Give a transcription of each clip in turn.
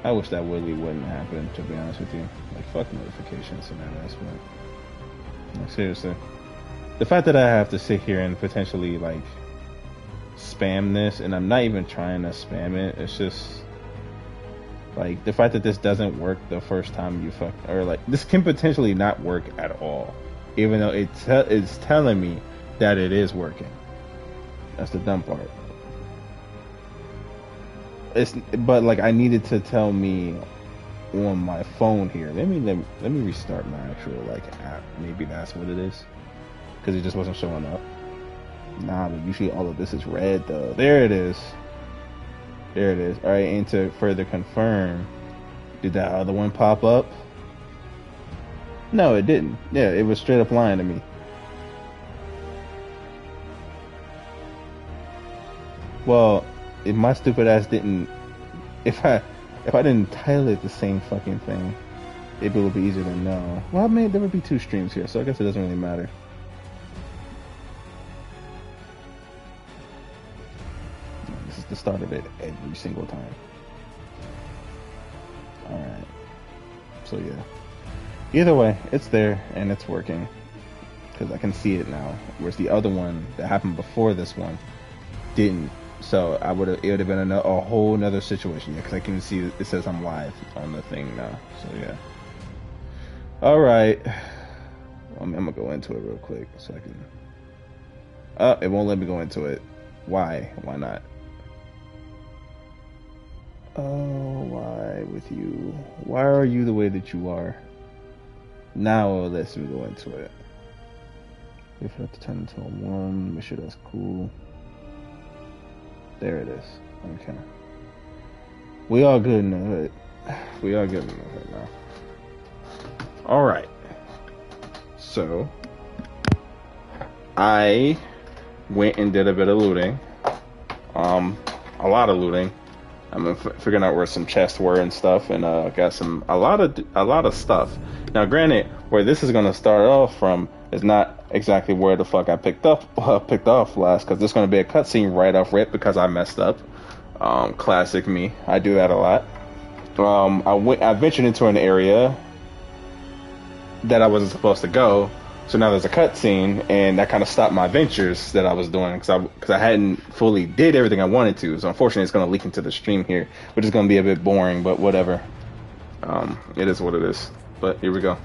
I wish that really wouldn't happen, to be honest with you. Like, fuck notifications and harassment. Like, seriously. The fact that I have to sit here and potentially, like, spam this, and I'm not even trying to spam it, it's just, like, the fact that this doesn't work the first time you fuck, or, like, this can potentially not work at all, even though it's telling me that it is working. That's the dumb part. But like I needed to tell me on my phone here. Let me restart my actual like app. Maybe that's what it is, because it just wasn't showing up. Nah, but usually all of this is red though. There it is. There it is. All right, and to further confirm, did that other one pop up? No, it didn't. Yeah, it was straight up lying to me. Well, if my stupid ass didn't, if I didn't title it the same fucking thing, it would be easier to know. Well, I mean, there would be 2 streams here, so I guess it doesn't really matter. This is the start of it every single time. Alright. So yeah. Either way, it's there and it's working. Because I can see it now. Whereas the other one that happened before this one didn't. So it would have been a whole nother situation, yeah, because I can see it says I'm live on the thing now. So yeah. All right, I'm gonna go into it real quick so I can. Oh, it won't let me go into it. Why? Why not? Oh, why with you? Why are you the way that you are? Now it lets me go into it. If I have to turn into a 1, make sure that's cool. There it is. Okay. We all good in the hood. We all good in the hood now. Alright. So, I went and did a bit of looting. A lot of looting. I'm figuring out where some chests were and stuff, and got a lot of stuff. Now, granted, where this is gonna start off from is not exactly where the fuck I picked off last, because there's gonna be a cutscene right off rip because I messed up. Classic me. I do that a lot. I ventured into an area that I wasn't supposed to go, so now there's a cutscene, and that kind of stopped my ventures that I was doing because I hadn't fully did everything I wanted to. So unfortunately, it's going to leak into the stream here, which is going to be a bit boring, but whatever. It is what it is. But here we go.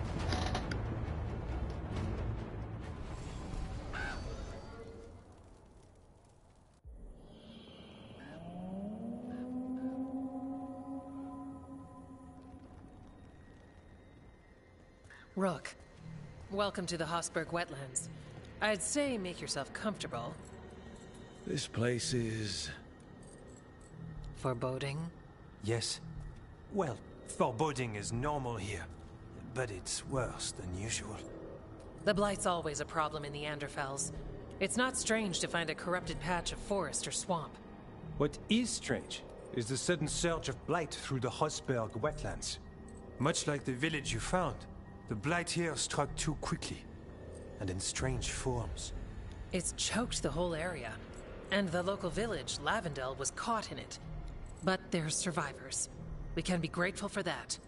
Rook, welcome to the Hosberg wetlands. I'd say make yourself comfortable. This place is... foreboding? Yes. Well, foreboding is normal here, but it's worse than usual. The Blight's always a problem in the Anderfells. It's not strange to find a corrupted patch of forest or swamp. What is strange is the sudden surge of blight through the Hosberg wetlands. Much like the village you found, the blight here struck too quickly, and in strange forms. It's choked the whole area, and the local village, Lavendel, was caught in it. But they're survivors. We can be grateful for that.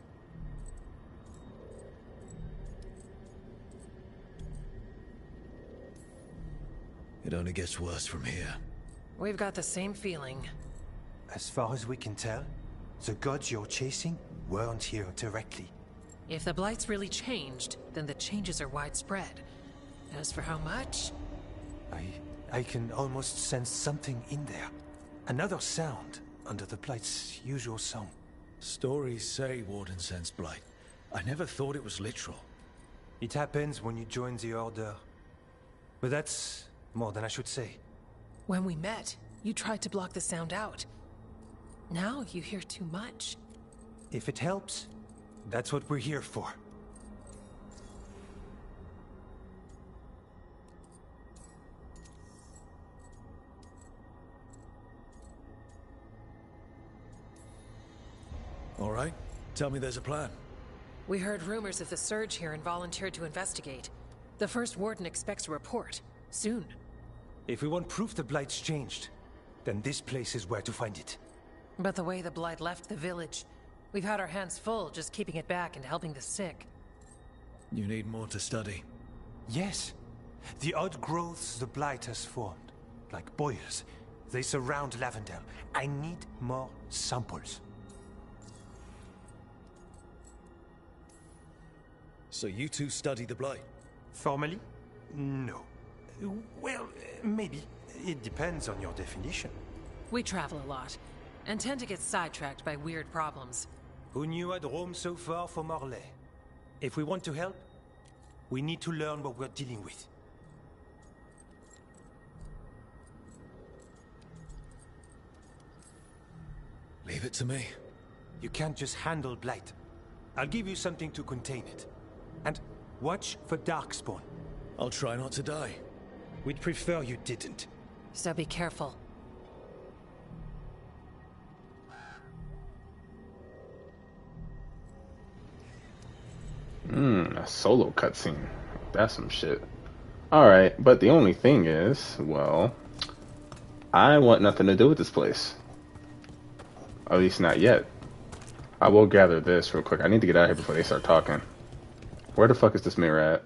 It only gets worse from here. We've got the same feeling. As far as we can tell, the gods you're chasing weren't here directly. If the Blight's really changed, then the changes are widespread. As for how much... I can almost sense something in there. Another sound under the Blight's usual song. Stories say Warden sensed blight. I never thought it was literal. It happens when you join the Order. But that's more than I should say. When we met, you tried to block the sound out. Now you hear too much. If it helps, that's what we're here for. All right, tell me there's a plan. We heard rumors of the surge here and volunteered to investigate. The first warden expects a report. Soon. If we want proof the Blight's changed, then this place is where to find it. But the way the Blight left the village, We've had our hands full just keeping it back and helping the sick. You need more to study. Yes. The outgrowths the blight has formed, like boils, they surround Lavendale. I need more samples. So you two study the blight? Formally? No. Well, maybe. It depends on your definition. We travel a lot, and tend to get sidetracked by weird problems. Who knew I'd roam so far for Morlaix? If we want to help, we need to learn what we're dealing with. Leave it to me. You can't just handle blight. I'll give you something to contain it. And watch for darkspawn. I'll try not to die. We'd prefer you didn't. So be careful. A solo cutscene. That's some shit. Alright, but the only thing is, well, I want nothing to do with this place. At least not yet. I will gather this real quick. I need to get out of here before they start talking. Where the fuck is this mirror at?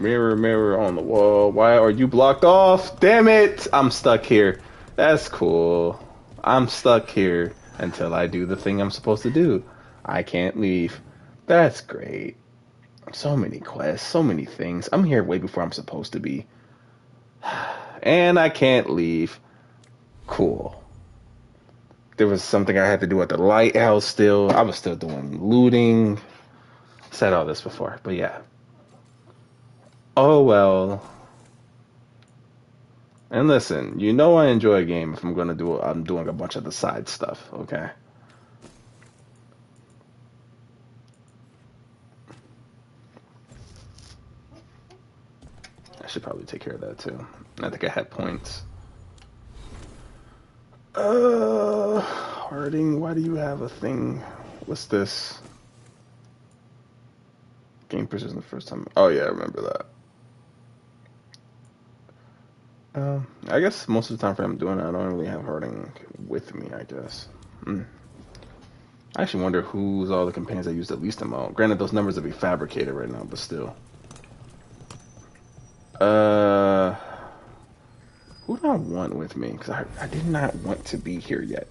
Mirror, mirror on the wall. Why are you blocked off? Damn it! I'm stuck here. That's cool. I'm stuck here until I do the thing I'm supposed to do. I can't leave. That's great. So many quests, so many things. I'm here way before I'm supposed to be. And I can't leave. Cool. There was something I had to do at the lighthouse still. I was still doing looting. Said all this before, but yeah. Oh well. And listen, you know I enjoy a game if I'm doing a bunch of the side stuff, okay? I should probably take care of that too. I think I had points. Harding, why do you have a thing? What's this? Game precision the first time. Oh yeah, I remember that. I guess most of the time I'm doing it, I don't really have Harding with me, I guess. I actually wonder who's all the companions I use the least amount. Granted, those numbers will be fabricated right now, but still. Who do I want with me? Because I did not want to be here yet.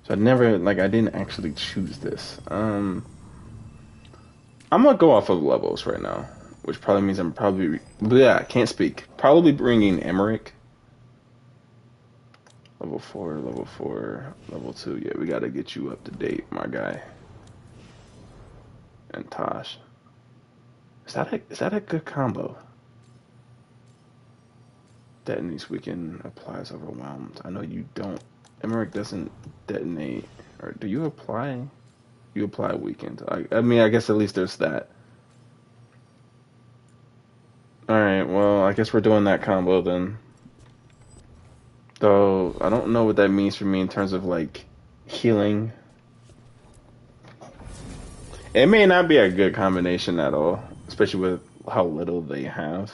So I didn't actually choose this. I'm gonna go off of levels right now, which probably means I'm probably, I can't speak. Probably bringing Emmerich. Level 4, level 2. Yeah, we gotta get you up to date, my guy. And Tosh. Is that a good combo? Detonates weaken, applies overwhelmed. I know you don't. Emmerich doesn't detonate. Or do you apply? You apply weakened. I mean, I guess at least there's that. Alright, well, I guess we're doing that combo then. Though, I don't know what that means for me in terms of, like, healing. It may not be a good combination at all. Especially with how little they have.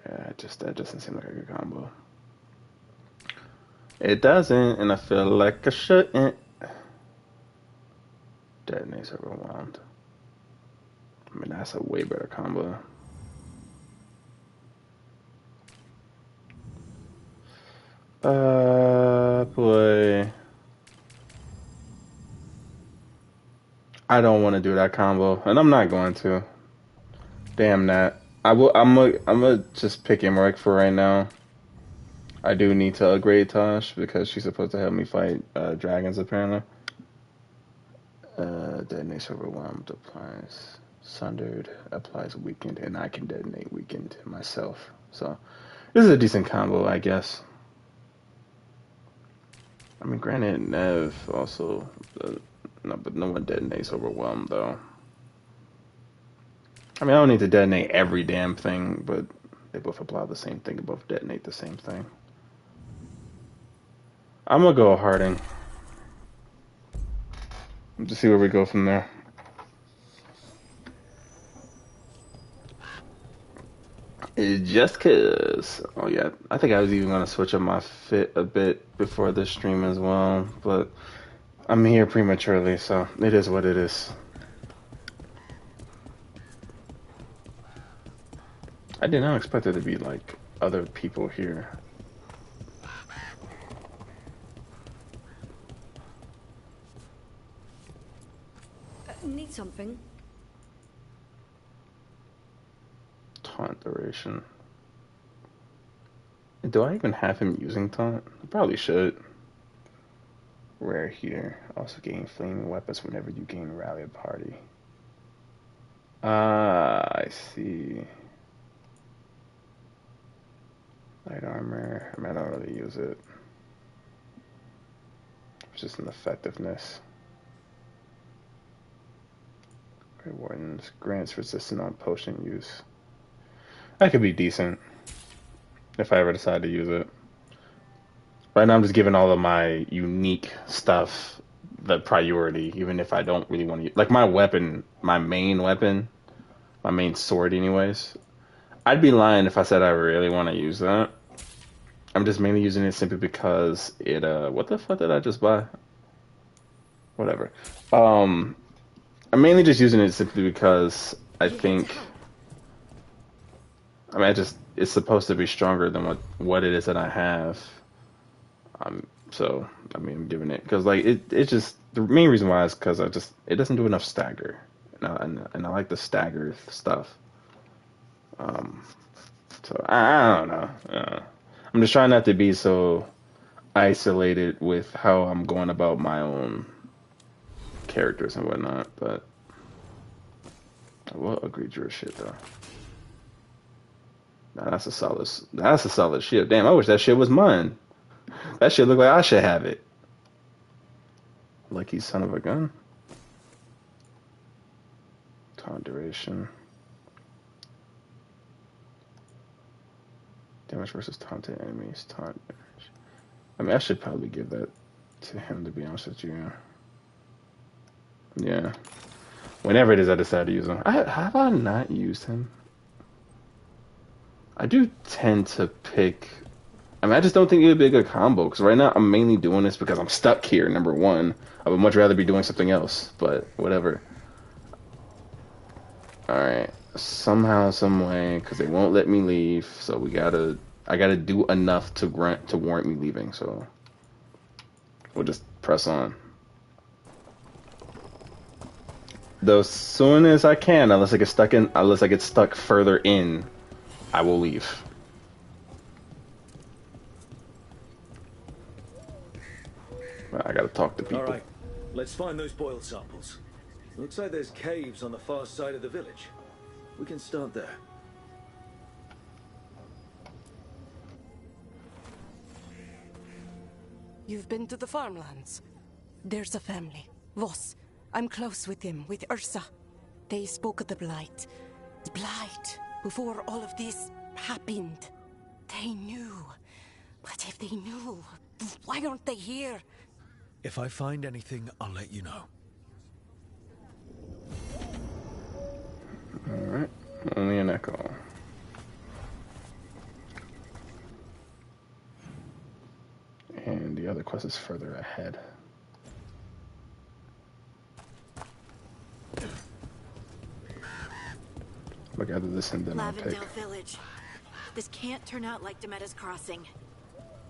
Yeah, that doesn't seem like a good combo. It doesn't, and I feel like I shouldn't. Detonates overwhelmed. I mean, that's a way better combo. Boy. I don't want to do that combo, and I'm not going to. Damn that. I'm gonna just pick Emmerich for right now. I do need to upgrade Tosh because she's supposed to help me fight dragons apparently. Detonates overwhelmed, applies sundered, applies weakened, and I can detonate weakened myself. So this is a decent combo, I guess. I mean, granted, Nev also, no, but no one detonates overwhelmed though. I mean, I don't need to detonate every damn thing, but they both apply the same thing, they both detonate the same thing. I'm gonna go Harding. Just see where we go from there. Just cause. Oh yeah, I think I was even gonna switch up my fit a bit before this stream as well, but I'm here prematurely, so it is what it is. I did not expect there to be like other people here. Need something? Taunt duration. Do I even have him using taunt? I probably should. Rare here. Also gain flaming weapons whenever you gain rally a party. Ah, I see. Light armor. I mean, I don't really use it. It's just an effectiveness. Great Wardens. Grants resistance on potion use. That could be decent. If I ever decide to use it. Right now I'm just giving all of my unique stuff the priority, even if I don't really want to use. Like my weapon, my main sword anyways. I'd be lying if I said I really want to use that. I'm just mainly using it simply because it what the fuck did I just buy? Whatever. I'm mainly just using it simply because I think it's supposed to be stronger than what it is that I have. So I mean I'm giving it because like it's just the main reason why is because it doesn't do enough stagger, and I like the stagger stuff. So I don't know. I'm just trying not to be so isolated with how I'm going about my own characters and whatnot, but I will agree to your shit though. Nah, that's a solid shit. Damn, I wish that shit was mine. That shit look like I should have it. Lucky son of a gun. Taunt duration. Damage versus taunted enemies. Taunt damage. I mean, I should probably give that to him, to be honest with you. Yeah. Whenever it is I decide to use him. Have I not used him? I do tend to pick... I mean, I just don't think it would be a good combo, because right now I'm mainly doing this because I'm stuck here, number one. I would much rather be doing something else, but whatever. Alright. Somehow, some way, because they won't let me leave, so I gotta do enough to warrant me leaving, so we'll just press on. Though as soon as I can, unless I get stuck further in, I will leave. I gotta talk to people. Alright, let's find those boiled samples. Looks like there's caves on the far side of the village. We can start there. You've been to the farmlands? There's a family, Voss. I'm close with them, with Ursa. They spoke of the Blight. The Blight, before all of this happened. They knew. But if they knew, why aren't they here? If I find anything, I'll let you know. Alright, only an echo. And the other quest is further ahead. I'll gather this and then I'll pick. Lavendale Village. This can't turn out like Demeter's Crossing.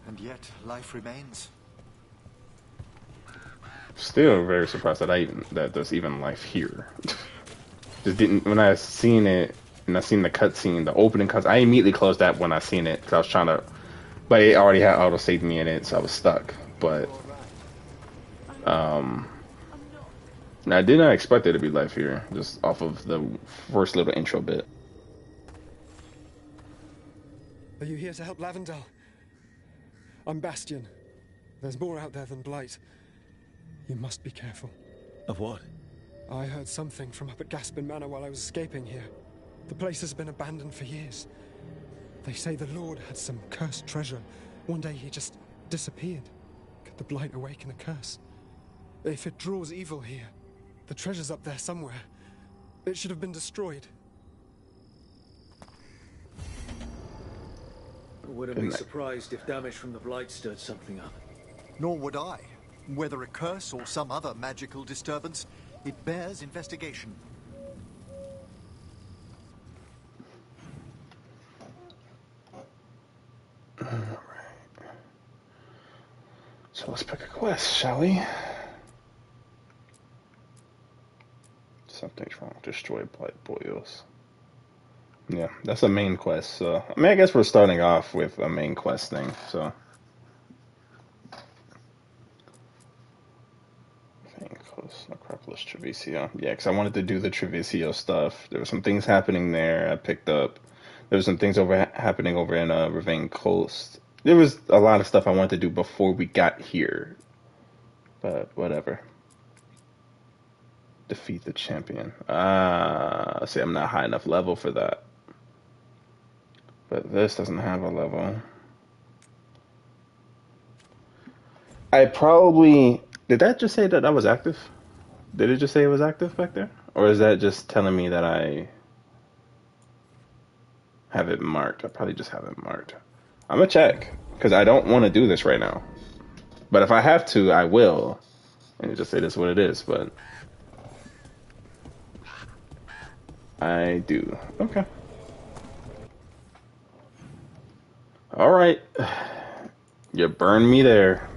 And yet, life remains. Still very surprised that there's even life here. Just didn't, when I seen it and I seen the cutscene, the opening cutscene, I immediately closed that when I seen it because I was trying to, but it already had auto saved me in it, so I was stuck. But I did not expect there to be life here, just off of the first little intro bit. Are you here to help Lavendale? I'm Bastion. There's more out there than Blight. You must be careful. Of what? I heard something from up at Gaspin Manor while I was escaping here. The place has been abandoned for years. They say the Lord had some cursed treasure. One day he just disappeared. Could the Blight awaken a curse? If it draws evil here, the treasure's up there somewhere. It should have been destroyed. Wouldn't be surprised if damage from the Blight stirred something up. Nor would I. Whether a curse or some other magical disturbance, it bears investigation. Alright. So let's pick a quest, shall we? Something's wrong. Destroy blight boils. Yeah, that's a main quest. So I mean, I guess we're starting off with a main quest thing. So. Necropolis Treviso. Yeah, because I wanted to do the Treviso stuff. There were some things happening there I picked up. There were some things happening over in Ravine Coast. There was a lot of stuff I wanted to do before we got here. But whatever. Defeat the champion. See, I'm not high enough level for that. But this doesn't have a level. I probably... Did that just say that I was active? Did it just say it was active back there? Or is that just telling me that I have it marked? I probably just have it marked. I'm going to check, because I don't want to do this right now. But if I have to, I will. And just say this is what it is, but... I do. Okay. Alright. You burned me there.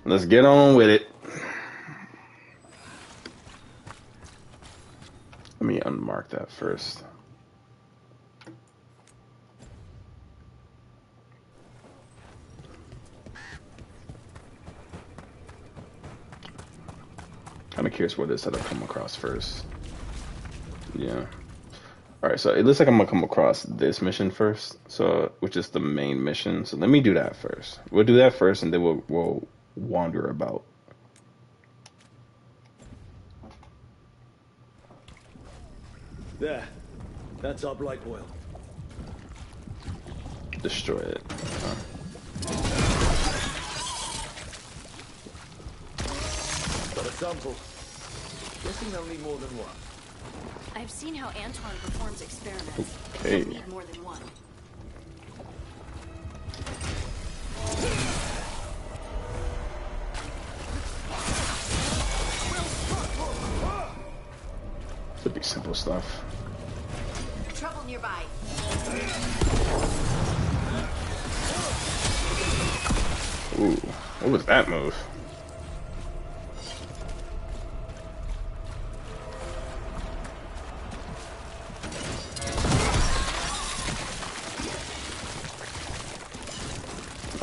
Let's get on with it. Let me unmark that first. Kind of curious what it is that I've come across first. Yeah. Alright, so it looks like I'm gonna come across this mission first, so which is the main mission. So let me do that first. We'll do that first, and then we'll wander about. There. That's our blight boil. Destroy it. Got a sample. Guessing they'll need more than one. I've seen how Anton performs experiments. Hey. They need more than one. Could be simple stuff. Trouble nearby. Ooh, what was that move?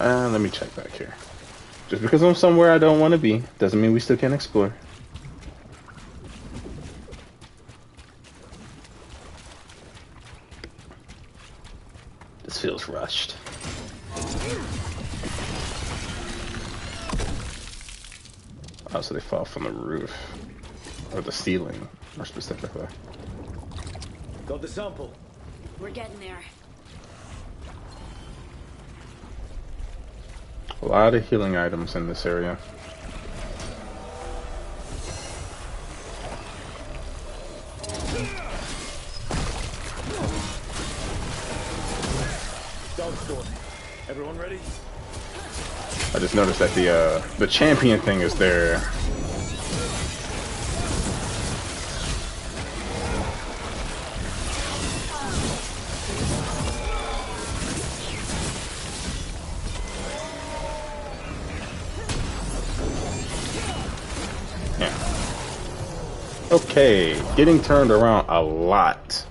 Let me check back here. Just because I'm somewhere I don't want to be, doesn't mean we still can't explore. This feels rushed. Oh, so they fall from the roof. Or the ceiling, more specifically. Got the sample. We're getting there. A lot of healing items in this area. Everyone ready? I just noticed that the champion thing is there. Yeah. Okay, getting turned around a lot.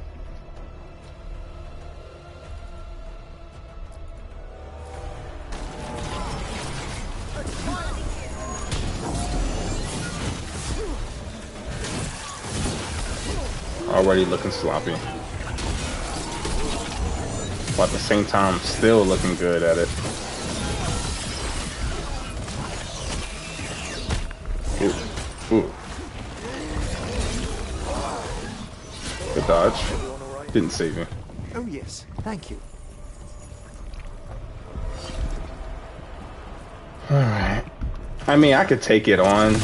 Already looking sloppy. But at the same time, still looking good at it. Ooh. Ooh. Good dodge. Didn't save you. Oh yes, thank you. Alright. I mean, I could take it on.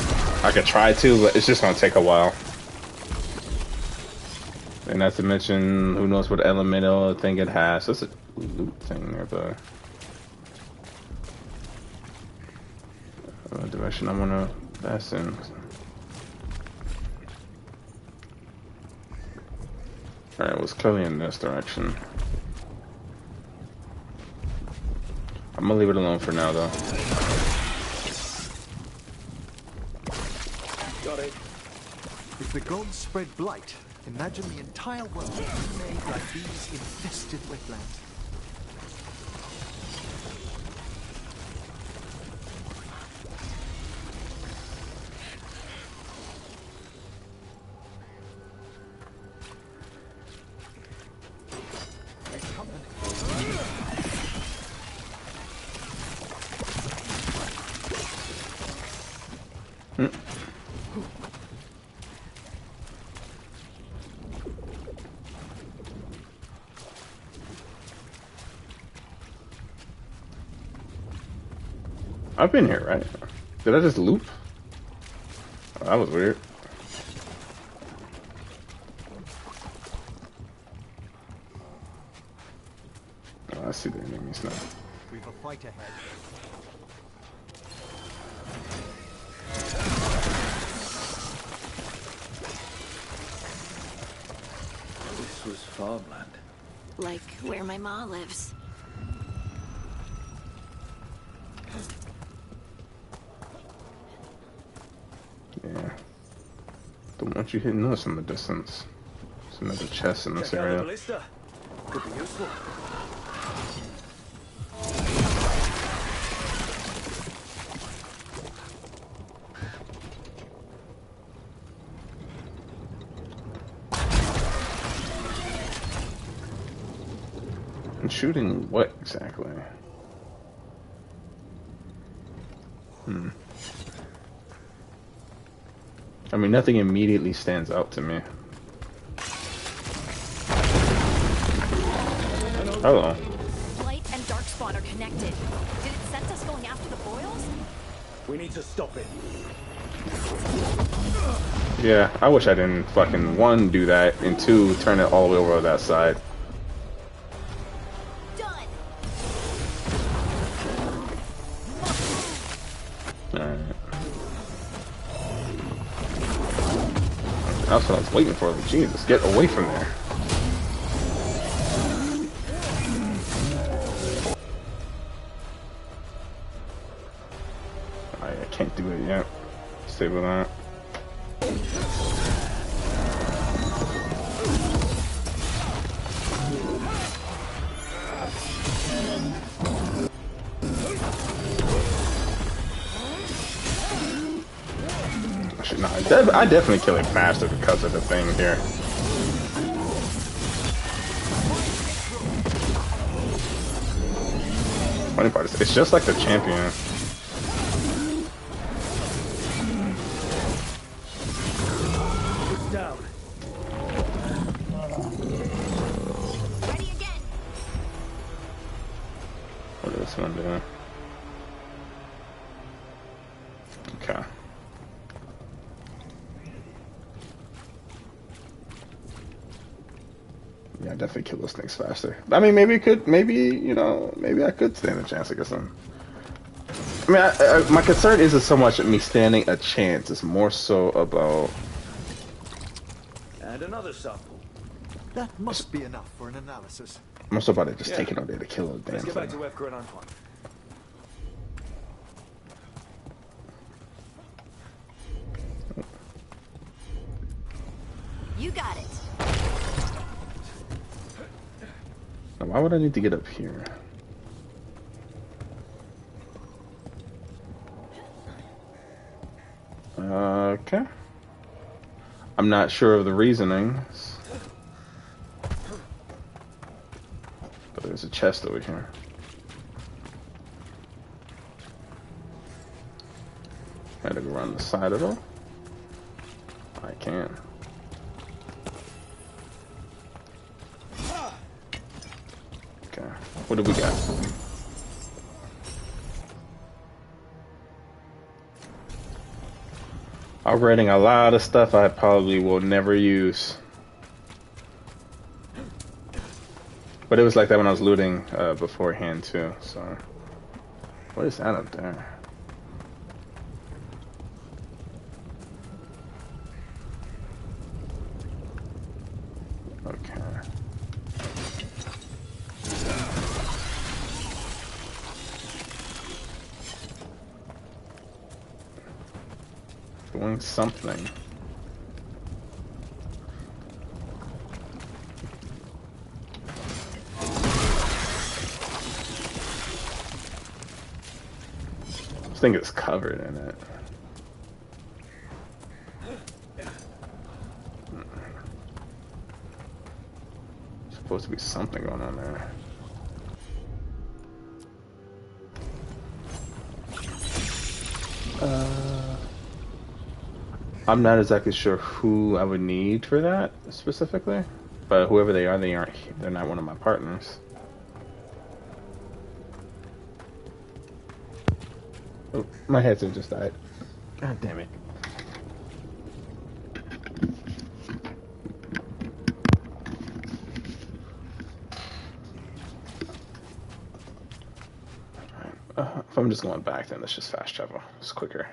I could try to, but it's just gonna take a while. And not to mention, who knows what elemental thing it has. That's a loot thing there, but the direction I want to pass in. Alright, it was clearly in this direction. I'm gonna leave it alone for now, though. Got it. If the gods spread blight, imagine the entire world made like these infested wetlands. I've been here, right? Did I just loop? Oh, that was weird. Oh, I see the enemies now. We've a fight ahead. This was farmland. Like where my ma lives. Yeah. Don't want you hitting us in the distance. There's another chest in this Check out the area. ballista. Could be useful. And shooting what exactly? I mean, nothing immediately stands out to me. Hello. Blight and Darkspawn are connected. Did it sense us going after the boils? We need to stop it. Yeah, I wish I didn't fucking, one, do that, and two, turn it all the way over to that side. Done. Alright. That's what I was waiting for. Like, Jesus, get away from there. I can't do it yet. Stay with that. No, I definitely kill it faster because of the thing here. Funny part is, it's just like the champion. It's down. Ready again. What is this one doing? Okay. Yeah, I definitely kill those things faster. I mean, maybe it could, maybe, you know, maybe I could stand a chance against them. I mean, my concern isn't so much me standing a chance. It's more so about... And another sample. That must be enough for an analysis. More so about it just taking all day to kill a damn Let's get back thing. to Evker and Antoine. You got it. Now, why would I need to get up here? Okay. I'm not sure of the reasonings. But there's a chest over here. I had to go around the side of it. I can. Okay. What do we got? Upgrading a lot of stuff I probably will never use. But it was like that when I was looting beforehand too. So, what is that up there? Okay. Doing something. This thing is covered in it. Supposed to be something going on there. I'm not exactly sure who I would need for that specifically, but whoever they are, they're not one of my partners. Oh, my headset just died. God damn it. If I'm just going back, then let's just fast travel. It's quicker.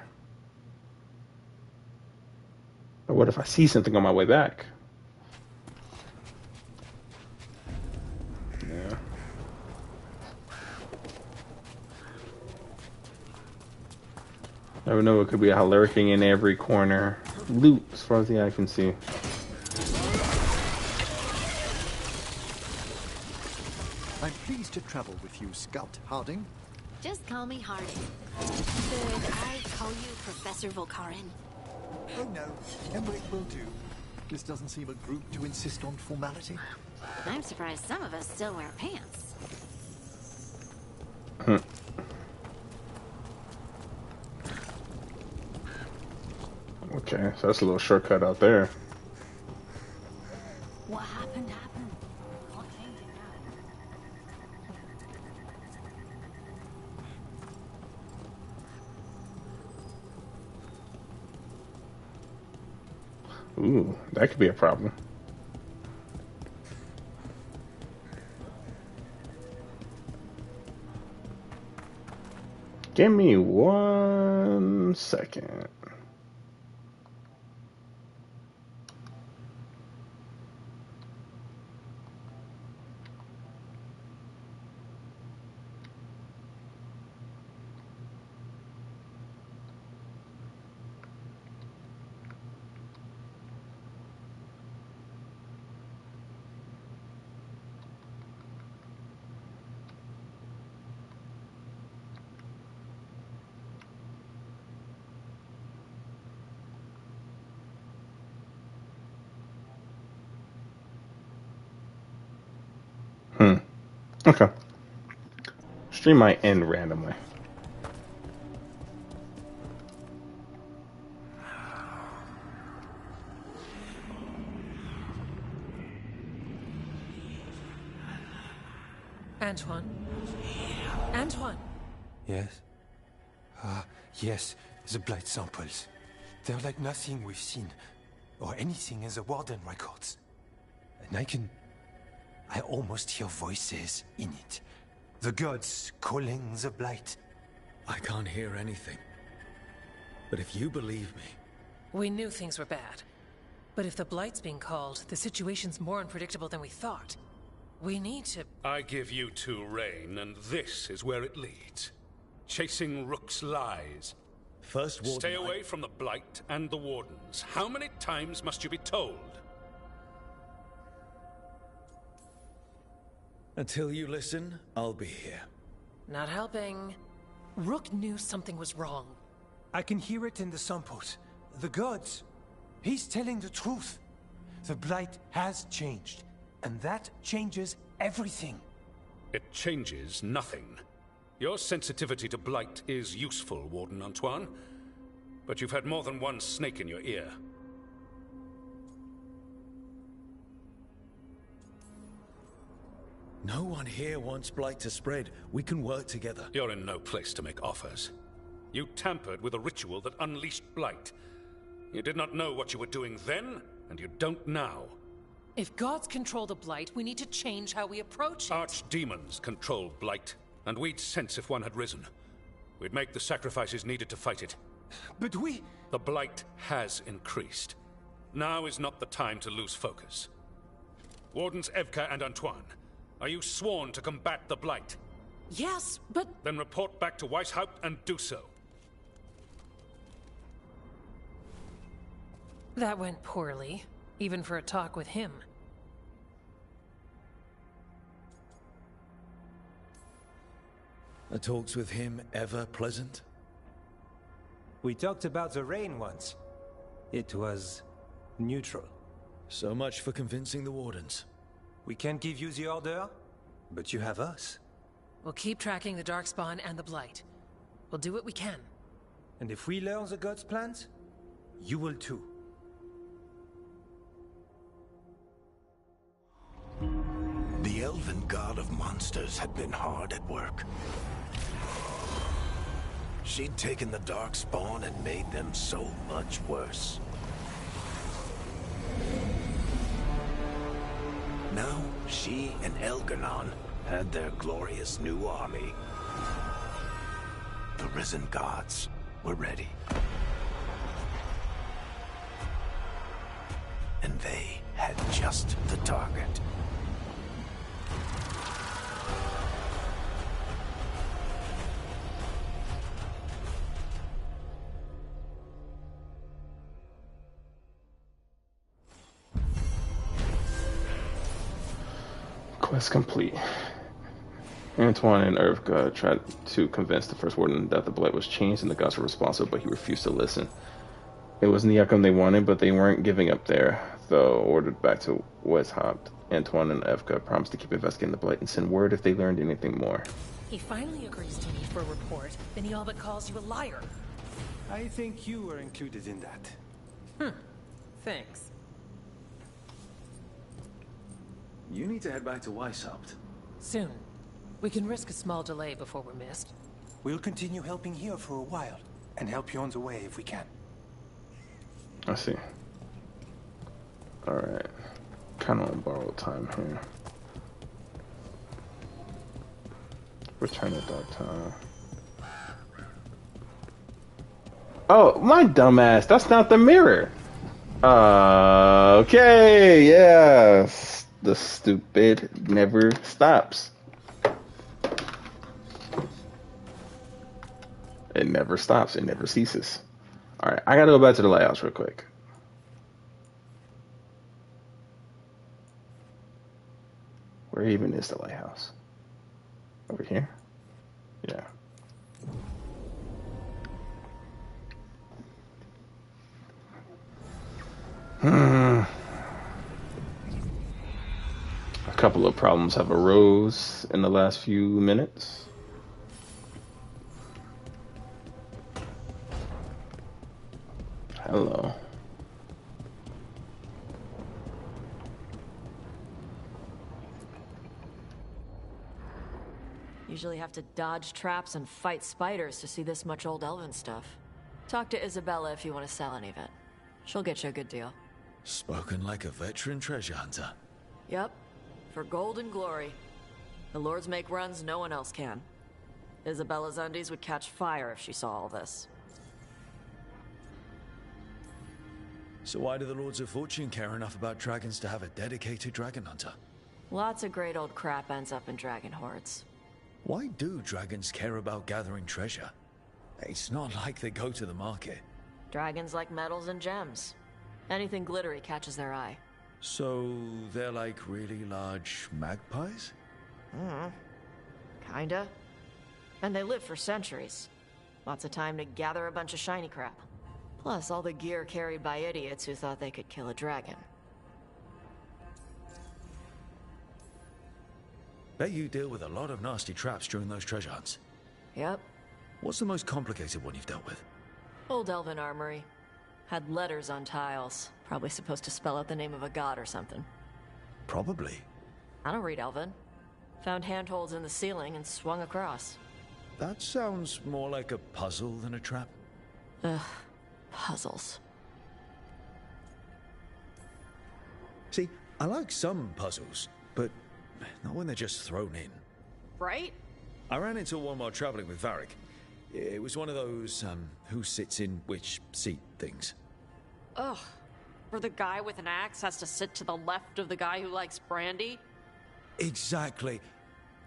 But what if I see something on my way back? Yeah. Never know, it could be lurking in every corner. Loot, as far as the eye can see. I'm pleased to travel with you, Scout Harding. Just call me Harding. Could I call you Professor Volkarin? Oh no, Emmerich will do. This doesn't seem a group to insist on formality. I'm surprised some of us still wear pants. Okay, so that's a little shortcut out there. What happened? Ooh, that could be a problem. Give me 1 second. Okay. Stream might end randomly. Antoine? Antoine! Yes? Yes, the blight samples. They're like nothing we've seen, or anything in the Warden records. And I almost hear voices in it. The gods calling the blight. I can't hear anything. But if you believe me... We knew things were bad. But if the Blight's being called, the situation's more unpredictable than we thought. We need to... I give you two reign, and this is where it leads. Chasing Rook's lies. First Warden... Stay away from the Blight and the Wardens. How many times must you be told? Until you listen, I'll be here. Not helping. Rook knew something was wrong. I can hear it in the samples. The gods. He's telling the truth. The blight has changed. And that changes everything. It changes nothing. Your sensitivity to Blight is useful, Warden Antoine. But you've had more than one snake in your ear. No one here wants Blight to spread. We can work together. You're in no place to make offers. You tampered with a ritual that unleashed Blight. You did not know what you were doing then, and you don't now. If gods control the Blight, we need to change how we approach it. Archdemons control Blight, and we'd sense if one had risen. We'd make the sacrifices needed to fight it. But we... The Blight has increased. Now is not the time to lose focus. Wardens Evka and Antoine, are you sworn to combat the Blight? Yes, but... Then report back to Weishaupt and do so. That went poorly, even for a talk with him. Are talks with him ever pleasant? We talked about the rain once. It was neutral. So much for convincing the Wardens. We can't give you the order, but you have us. We'll keep tracking the Darkspawn and the Blight. We'll do what we can. And if we learn the gods' plans, you will too. The elven god of monsters had been hard at work. She'd taken the Darkspawn and made them so much worse. Now, she and Elgar'nan had their glorious new army. The risen gods were ready. And they had just the target. Quest complete. Antoine and Ervka tried to convince the First Warden that the Blight was changed and the gods were responsible, but he refused to listen. It wasn't the outcome they wanted, but they weren't giving up there. Though ordered back to Weishaupt, Antoine and Evka promised to keep investigating the Blight and send word if they learned anything more. He finally agrees to meet for a report, then he all but calls you a liar. I think you were included in that. Thanks. You need to head back to Weishaupt. Soon. We can risk a small delay before we're missed. We'll continue helping here for a while, and help you on the way if we can. I see. Alright. Kind of on borrowed time here. Return to dark time. Oh, my dumbass. That's not the mirror. Okay. Yes. The stupid never stops. It never stops. It never ceases. Alright. I gotta go back to the lighthouse real quick. Where even is the lighthouse? Over here? Yeah. A couple of problems have arose in the last few minutes. Hello. Usually have to dodge traps and fight spiders to see this much old elven stuff. Talk to Isabella if you want to sell any of it. She'll get you a good deal. Spoken like a veteran treasure hunter. Yep. For gold and glory. The lords make runs no one else can. Isabella's undies would catch fire if she saw all this. So why do the Lords of Fortune care enough about dragons to have a dedicated dragon hunter? Lots of great old crap ends up in dragon hordes. Why do dragons care about gathering treasure? It's not like they go to the market. Dragons like metals and gems. Anything glittery catches their eye. So they're like really large magpies? Kinda. And they live for centuries. Lots of time to gather a bunch of shiny crap. Plus all the gear carried by idiots who thought they could kill a dragon. Bet you deal with a lot of nasty traps during those treasure hunts. Yep. What's the most complicated one you've dealt with? Old elven armory. Had letters on tiles. Probably supposed to spell out the name of a god or something. Probably. I don't read elven. Found handholds in the ceiling and swung across. That sounds more like a puzzle than a trap. Ugh. Puzzles. See, I like some puzzles, but not when they're just thrown in. Right? I ran into one while traveling with Varric. It was one of those, who sits in which seat things. Ugh. Where the guy with an axe has to sit to the left of the guy who likes brandy? Exactly.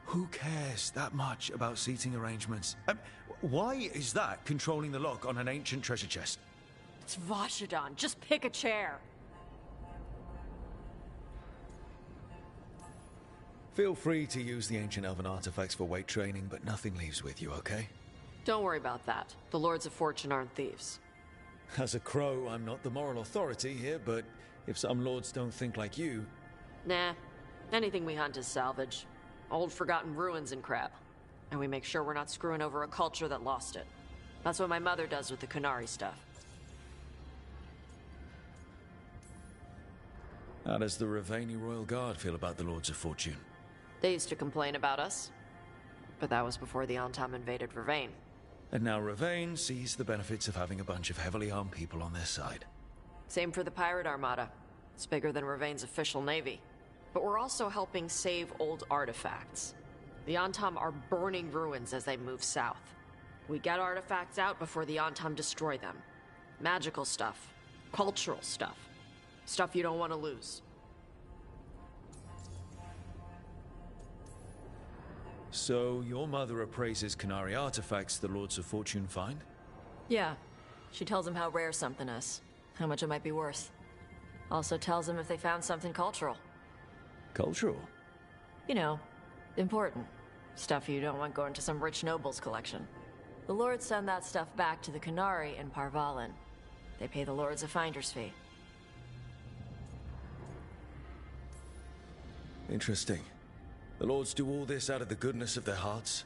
Who cares that much about seating arrangements? Why is that controlling the lock on an ancient treasure chest? It's Vashidon. Just pick a chair. Feel free to use the ancient elven artifacts for weight training, but nothing leaves with you, okay? Don't worry about that. The Lords of Fortune aren't thieves. As a crow, I'm not the moral authority here, but if some lords don't think like you... Nah. Anything we hunt is salvage. Old forgotten ruins and crap. And we make sure we're not screwing over a culture that lost it. That's what my mother does with the Kunari stuff. How does the Ravani Royal Guard feel about the Lords of Fortune? They used to complain about us. But that was before the Antam invaded Ravane. And now Ravane sees the benefits of having a bunch of heavily armed people on their side. Same for the Pirate Armada. It's bigger than Ravane's official navy. But we're also helping save old artifacts. The Antam are burning ruins as they move south. We get artifacts out before the Antam destroy them. Magical stuff. Cultural stuff. Stuff you don't want to lose. So, your mother appraises Kunari artifacts the Lords of Fortune find? Yeah. She tells them how rare something is. How much it might be worth. Also tells them if they found something cultural. Cultural? You know, important. Stuff you don't want going to some rich noble's collection. The Lords send that stuff back to the Kunari in Parvalin. They pay the Lords a finder's fee. Interesting. The Lords do all this out of the goodness of their hearts?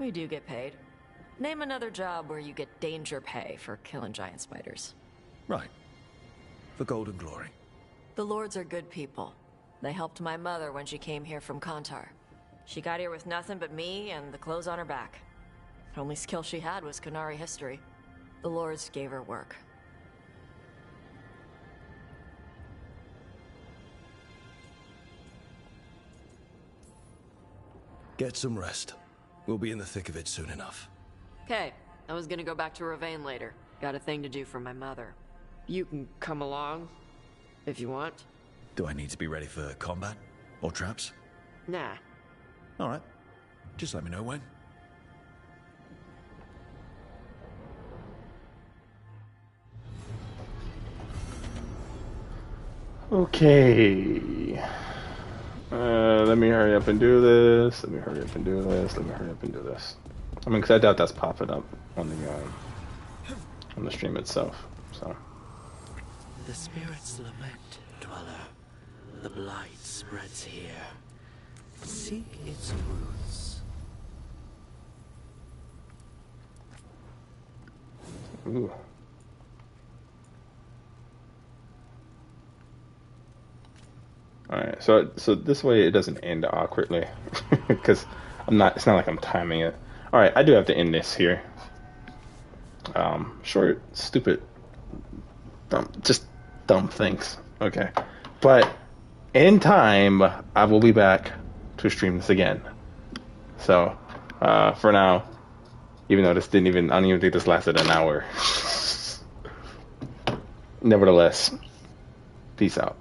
We do get paid. Name another job where you get danger pay for killing giant spiders. Right. For golden glory. The Lords are good people. They helped my mother when she came here from Kantar. She got here with nothing but me and the clothes on her back. The only skill she had was Kunari history. The Lords gave her work. Get some rest. We'll be in the thick of it soon enough. Okay, I was gonna go back to Ravane later. Got a thing to do for my mother. You can come along, if you want. Do I need to be ready for combat? Or traps? Nah. Alright. Just let me know when. Okay. Let me hurry up and do this. Let me hurry up and do this. Let me hurry up and do this. I mean, because I doubt that's popping up on the stream itself. So. The spirits lament, dweller. The blight spreads here. Seek its roots. Ooh. Alright, so this way it doesn't end awkwardly, because it's not like I'm timing it. Alright, I do have to end this here. Short, stupid, dumb things. Okay. But in time, I will be back to stream this again. So, for now, even though I don't even think this lasted an hour. Nevertheless, peace out.